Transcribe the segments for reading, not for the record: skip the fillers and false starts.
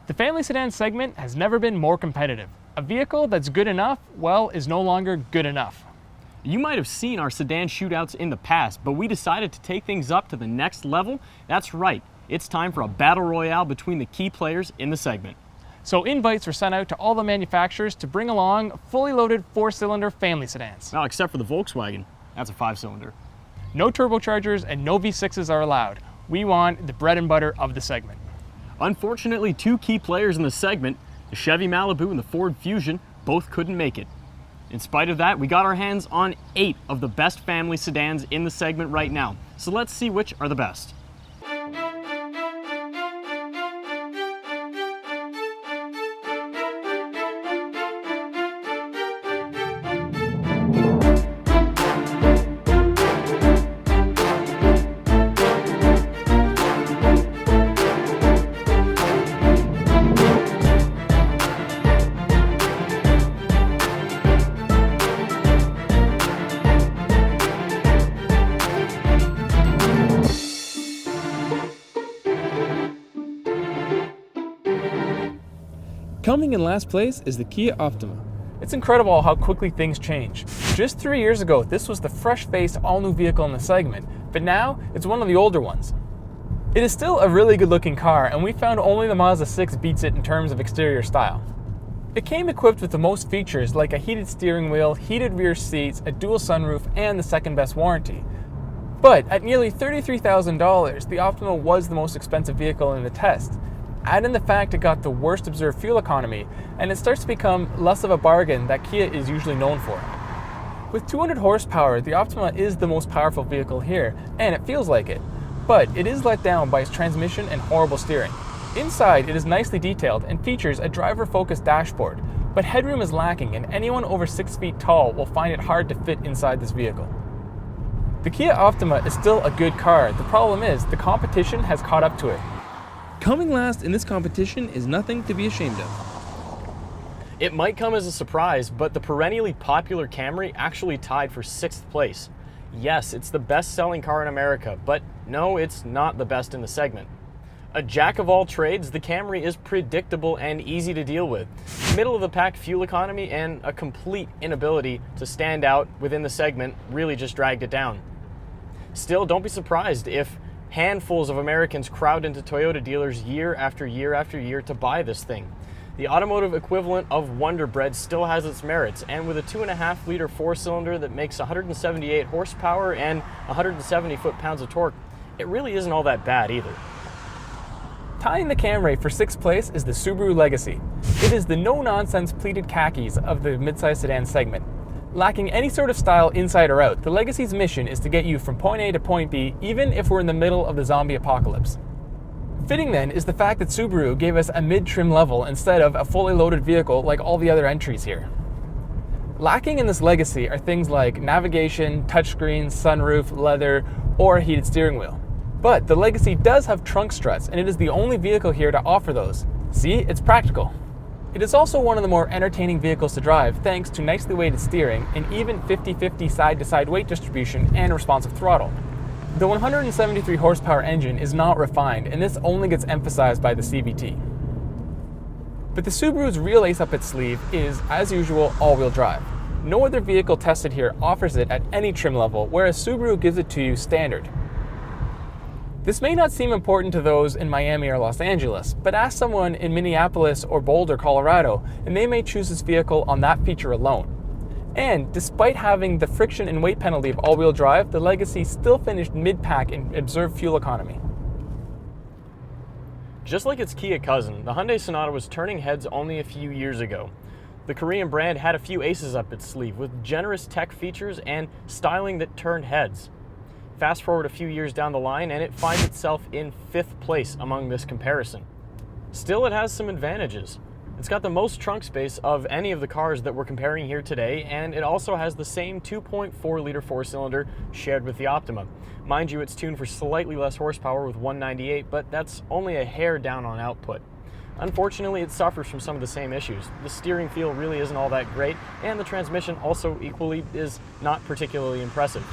The family sedan segment has never been more competitive. A vehicle that's good enough, well, is no longer good enough. You might have seen our sedan shootouts in the past, but we decided to take things up to the next level. That's right, it's time for a battle royale between the key players in the segment. So invites were sent out to all the manufacturers to bring along fully loaded 4-cylinder family sedans. Well, except for the Volkswagen, that's a 5-cylinder. No turbochargers and no V6s are allowed. We want the bread and butter of the segment. Unfortunately, two key players in the segment, the Chevy Malibu and the Ford Fusion, both couldn't make it. In spite of that, we got our hands on 8 of the best family sedans in the segment right now. So let's see which are the best. Coming in last place is the Kia Optima. It's incredible how quickly things change. Just 3 years ago, this was the fresh-faced, all-new vehicle in the segment, but now it's one of the older ones. It is still a really good-looking car, and we found only the Mazda6 beats it in terms of exterior style. It came equipped with the most features like a heated steering wheel, heated rear seats, a dual sunroof, and the second-best warranty. But at nearly $33,000, the Optima was the most expensive vehicle in the test. Add in the fact it got the worst observed fuel economy, and it starts to become less of a bargain that Kia is usually known for. With 200 horsepower, the Optima is the most powerful vehicle here, and it feels like it. But it is let down by its transmission and horrible steering. Inside, it is nicely detailed and features a driver-focused dashboard, but headroom is lacking, and anyone over 6 feet tall will find it hard to fit inside this vehicle. The Kia Optima is still a good car. The problem is, the competition has caught up to it. Coming last in this competition is nothing to be ashamed of. It might come as a surprise, but the perennially popular Camry actually tied for 6th place. Yes, it's the best-selling car in America, but no, it's not the best in the segment. A jack of all trades, the Camry is predictable and easy to deal with. Middle-of-the-pack fuel economy and a complete inability to stand out within the segment really just dragged it down. Still, don't be surprised if handfuls of Americans crowd into Toyota dealers year after year after year to buy this thing. The automotive equivalent of Wonder Bread still has its merits, and with a 2.5-liter 4-cylinder that makes 178 horsepower and 170 foot-pounds of torque, it really isn't all that bad either. Tying the Camry for 6th place is the Subaru Legacy. It is the no-nonsense pleated khakis of the midsize sedan segment. Lacking any sort of style inside or out, the Legacy's mission is to get you from point A to point B, even if we're in the middle of the zombie apocalypse. Fitting then is the fact that Subaru gave us a mid-trim level instead of a fully loaded vehicle like all the other entries here. Lacking in this Legacy are things like navigation, touchscreen, sunroof, leather, or a heated steering wheel. But the Legacy does have trunk struts, and it is the only vehicle here to offer those. See, it's practical. It is also one of the more entertaining vehicles to drive thanks to nicely weighted steering and even 50-50 side-to-side weight distribution and responsive throttle. The 173 horsepower engine is not refined, and this only gets emphasized by the CVT. But the Subaru's real ace up its sleeve is, as usual, all-wheel drive. No other vehicle tested here offers it at any trim level, whereas Subaru gives it to you standard. This may not seem important to those in Miami or Los Angeles, but ask someone in Minneapolis or Boulder, Colorado, and they may choose this vehicle on that feature alone. And despite having the friction and weight penalty of all-wheel drive, the Legacy still finished mid-pack in observed fuel economy. Just like its Kia cousin, the Hyundai Sonata was turning heads only a few years ago. The Korean brand had a few aces up its sleeve with generous tech features and styling that turned heads. Fast forward a few years down the line and it finds itself in 5th place among this comparison. Still, it has some advantages. It's got the most trunk space of any of the cars that we're comparing here today, and it also has the same 2.4-liter 4-cylinder shared with the Optima. Mind you, it's tuned for slightly less horsepower with 198, but that's only a hair down on output. Unfortunately, it suffers from some of the same issues. The steering feel really isn't all that great, and the transmission also equally is not particularly impressive.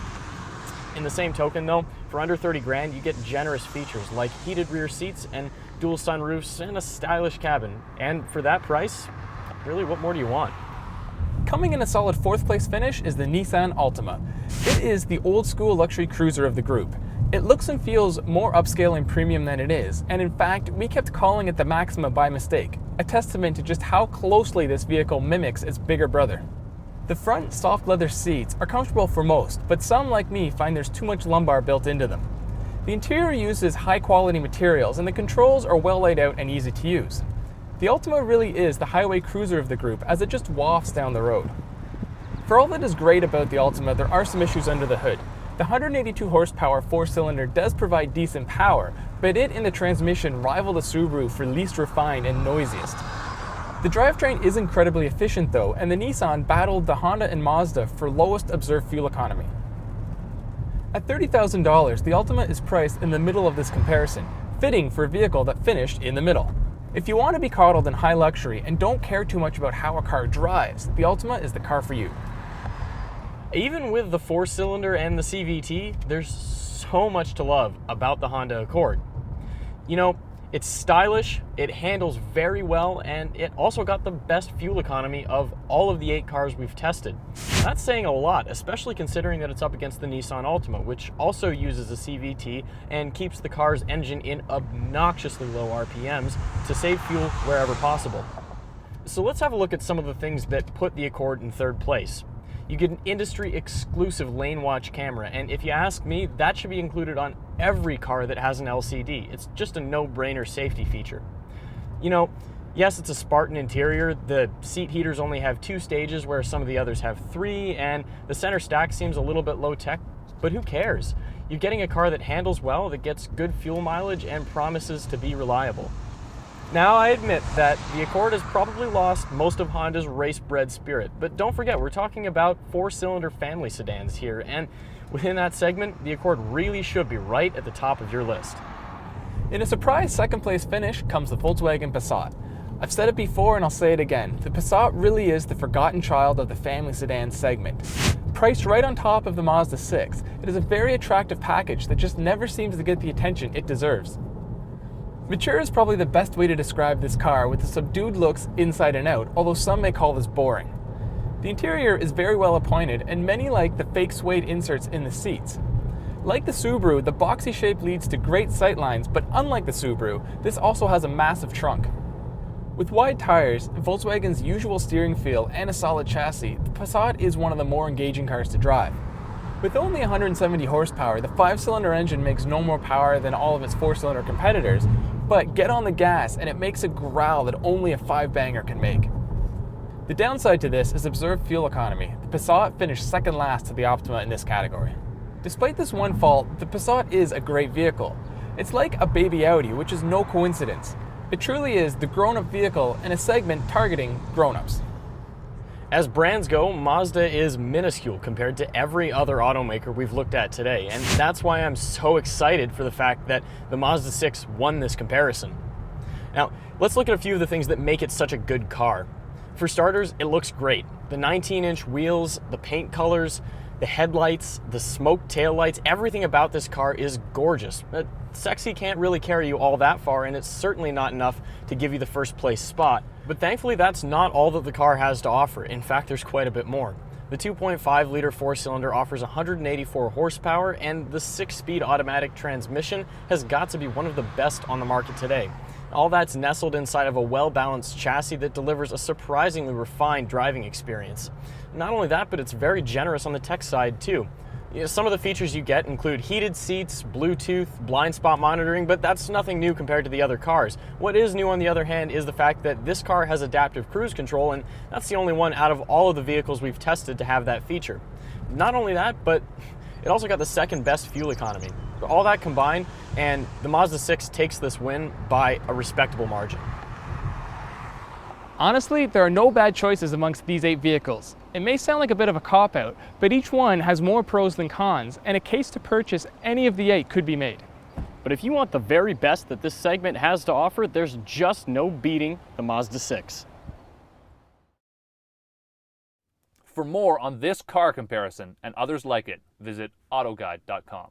In the same token though, For under 30 grand, you get generous features like heated rear seats and dual sunroofs and a stylish cabin. And for that price, really, what more do you want? Coming in a solid 4th place finish is the Nissan Altima. It is the old school luxury cruiser of the group. It looks and feels more upscale and premium than it is, and in fact, we kept calling it the Maxima by mistake, a testament to just how closely this vehicle mimics its bigger brother. The front soft leather seats are comfortable for most, but some like me find there's too much lumbar built into them. The interior uses high quality materials and the controls are well laid out and easy to use. The Altima really is the highway cruiser of the group as it just wafts down the road. For all that is great about the Altima, there are some issues under the hood. The 182 horsepower 4-cylinder does provide decent power, but it and the transmission rival the Subaru for least refined and noisiest. The drivetrain is incredibly efficient though, and the Nissan battled the Honda and Mazda for lowest observed fuel economy. At $30,000, the Altima is priced in the middle of this comparison, fitting for a vehicle that finished in the middle. If you want to be coddled in high luxury and don't care too much about how a car drives, the Altima is the car for you. Even with the 4-cylinder and the CVT, there's so much to love about the Honda Accord. You know, it's stylish, it handles very well, and it also got the best fuel economy of all of the 8 cars we've tested. That's saying a lot, especially considering that it's up against the Nissan Altima, which also uses a CVT and keeps the car's engine in obnoxiously low RPMs to save fuel wherever possible. So let's have a look at some of the things that put the Accord in 3rd place. You get an industry-exclusive lane watch camera, and if you ask me, that should be included on every car that has an LCD. It's just a no-brainer safety feature. You know, yes, it's a Spartan interior. The seat heaters only have 2 stages, where some of the others have 3, and the center stack seems a little bit low-tech, but who cares? You're getting a car that handles well, that gets good fuel mileage, and promises to be reliable. Now, I admit that the Accord has probably lost most of Honda's race-bred spirit, but don't forget, we're talking about 4-cylinder family sedans here, and within that segment, the Accord really should be right at the top of your list. In a surprise 2nd place finish comes the Volkswagen Passat. I've said it before and I'll say it again, the Passat really is the forgotten child of the family sedan segment. Priced right on top of the Mazda6, it is a very attractive package that just never seems to get the attention it deserves. Mature is probably the best way to describe this car, with the subdued looks inside and out, although some may call this boring. The interior is very well appointed, and many like the fake suede inserts in the seats. Like the Subaru, the boxy shape leads to great sightlines, but unlike the Subaru, this also has a massive trunk. With wide tires, Volkswagen's usual steering feel, and a solid chassis, the Passat is one of the more engaging cars to drive. With only 170 horsepower, the 5-cylinder engine makes no more power than all of its 4-cylinder competitors, but get on the gas and it makes a growl that only a 5-banger can make. The downside to this is observed fuel economy. The Passat finished 2nd last to the Optima in this category. Despite this one fault, the Passat is a great vehicle. It's like a baby Audi, which is no coincidence. It truly is the grown-up vehicle in a segment targeting grown-ups. As brands go, Mazda is minuscule compared to every other automaker we've looked at today, and that's why I'm so excited for the fact that the Mazda6 won this comparison. Now, let's look at a few of the things that make it such a good car. For starters, it looks great. The 19-inch wheels, the paint colors, the headlights, the smoked taillights, everything about this car is gorgeous. But sexy can't really carry you all that far, and it's certainly not enough to give you the 1st place spot. But thankfully, that's not all that the car has to offer. In fact, there's quite a bit more. The 2.5-liter 4-cylinder offers 184 horsepower, and the 6-speed automatic transmission has got to be one of the best on the market today. All that's nestled inside of a well-balanced chassis that delivers a surprisingly refined driving experience. Not only that, but it's very generous on the tech side too. You know, some of the features you get include heated seats, Bluetooth, blind spot monitoring, but that's nothing new compared to the other cars. What is new, on the other hand, is the fact that this car has adaptive cruise control, and that's the only one out of all of the vehicles we've tested to have that feature. Not only that, but it also got the 2nd best fuel economy. All that combined, and the Mazda6 takes this win by a respectable margin. Honestly, there are no bad choices amongst these 8 vehicles. It may sound like a bit of a cop-out, but each one has more pros than cons, and a case to purchase any of the 8 could be made. But if you want the very best that this segment has to offer, there's just no beating the Mazda6. For more on this car comparison and others like it, visit autoguide.com.